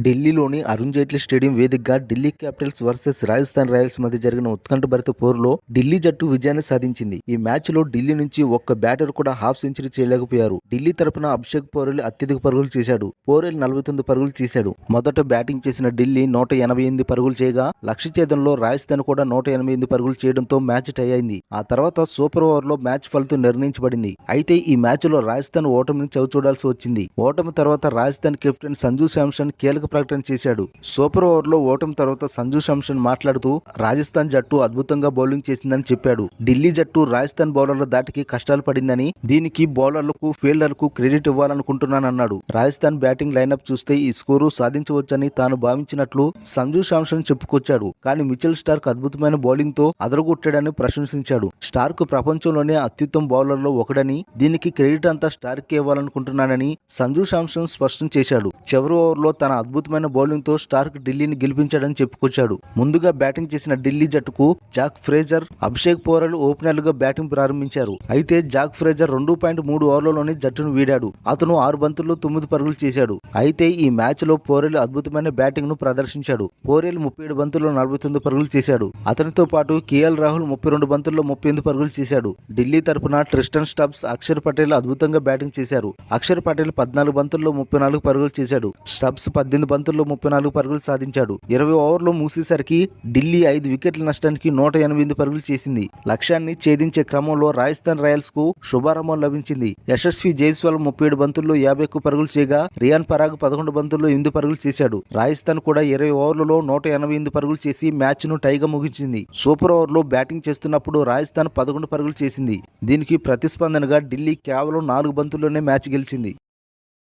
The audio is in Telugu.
ఢిల్లీలోని అరుణ్ జైట్లీ స్టేడియం వేదికగా Delhi Capitals versus Rajasthan Royals మధ్య జరిగిన ఉత్కంఠభరిత పోరులో ఢిల్లీ జట్టు విజయాన్ని సాధించింది. ఈ మ్యాచ్ లో ఢిల్లీ నుంచి ఒక్క బ్యాటర్ కూడా హాఫ్ సెంచరీ చేయలేకపోయారు. ఢిల్లీ తరపున అభిషేక్ పోరెల్ అత్యధిక పరుగులు చేశాడు. పోరెల్ 49 పరుగులు చేశాడు. మొదట బ్యాటింగ్ చేసిన ఢిల్లీ 188 పరుగులు చేయగా, లక్ష్య ఛేదనలో రాజస్థాన్ కూడా 188 పరుగులు చేయడంతో మ్యాచ్ టై అయింది. ఆ తర్వాత సూపర్ ఓవర్ లో మ్యాచ్ ఫలితం నిర్ణయించబడింది. అయితే ఈ మ్యాచ్ లో రాజస్థాన్ ఓటమిని చవిచూడాల్సి వచ్చింది. ఓటమి తర్వాత రాజస్థాన్ కెప్టెన్ సంజు శాంసన్ కీలక ప్రకటన చేశాడు. సూపర్ ఓవర్ లో ఓటమి తర్వాత సంజు శాంసన్ మాట్లాడుతూ రాజస్థాన్ జట్టు అద్భుతంగా బౌలింగ్ చేసిందని చెప్పాడు. ఢిల్లీ జట్టు రాజస్థాన్ బౌలర్ల దాటికి కష్టాలు పడిందని, దీనికి బౌలర్లకు ఫీల్డర్లకు క్రెడిట్ ఇవ్వాలనుకుంటున్నానన్నాడు. రాజస్థాన్ బ్యాటింగ్ లైనప్ చూస్తే ఈ స్కోరు సాధించవచ్చని తాను భావించినట్లు సంజు శాంసన్ చెప్పుకొచ్చాడు. కానీ మిచెల్ స్టార్క్ అద్భుతమైన బౌలింగ్ తో అదరగొట్టాడని ప్రశంసించాడు. స్టార్క్ ప్రపంచంలోనే అత్యుత్తమ బౌలర్లో ఒకడని, దీనికి క్రెడిట్ అంతా స్టార్క్ ఇవ్వాలనుకుంటున్నానని సంజు శాంసన్ స్పష్టం చేశాడు. చివరి ఓవర్లో తన అద్భుతమైన బౌలింగ్ తో స్టార్క్ ఢిల్లీని గెలిపించాడని చెప్పుకొచ్చాడు. ముందుగా బ్యాటింగ్ చేసిన ఢిల్లీ జట్టుకు జాక్ ఫ్రేజర్, అభిషేక్ పోరెల్ ఓపెనర్లుగా బ్యాటింగ్ ప్రారంభించారు. అయితే జాక్ ఫ్రేజర్ 2.3 ఓవర్లలోనే జట్టును వీడాడు. అతను 6 బంతుల్లో 9 పరుగులు చేశాడు. అయితే ఈ మ్యాచ్ లో పోరెల్ అద్భుతమైన బ్యాటింగ్ ను ప్రదర్శించాడు. పోరెల్ 37 బంతుల్లో 49 పరుగులు చేశాడు. అతనితో పాటు కేఎల్ రాహుల్ 32 బంతుల్లో 38 పరుగులు చేశాడు. ఢిల్లీ తరపున ట్రిస్టన్ స్టబ్స్, అక్షర్ పటేల్ అద్భుతంగా బ్యాటింగ్ చేశారు. అక్షర్ పటేల్ 14 బంతుల్లో 34 పరుగులు చేశాడు. స్టబ్స్ 18 బంతుల్లో 34 పరుగులు సాధించాడు. 20 ఓవర్లు మూసేసరికి ఢిల్లీ 5 వికెట్ల నష్టానికి 108 పరుగులు చేసింది. లక్ష్యాన్ని ఛేదించే క్రమంలో రాజస్థాన్ రాయల్స్ కు శుభారంభం లభించింది. యశస్వి జైస్వాల్ 37 బంతుల్లో 51 పరుగులు చేయగా, రియాన్ పరాగ్ 11 బంతుల్లో 8 పరుగులు చేశాడు. రాజస్థాన్ కూడా 20 ఓవర్లలో 188 పరుగులు చేసి మ్యాచ్ ను టైగా ముగించింది. సూపర్ ఓవర్లో బ్యాటింగ్ చేస్తున్నప్పుడు రాజస్థాన్ 11 పరుగులు చేసింది. దీనికి ప్రతిస్పందనగా ఢిల్లీ కేవలం 4 బంతుల్లోనే మ్యాచ్ గెలిచింది.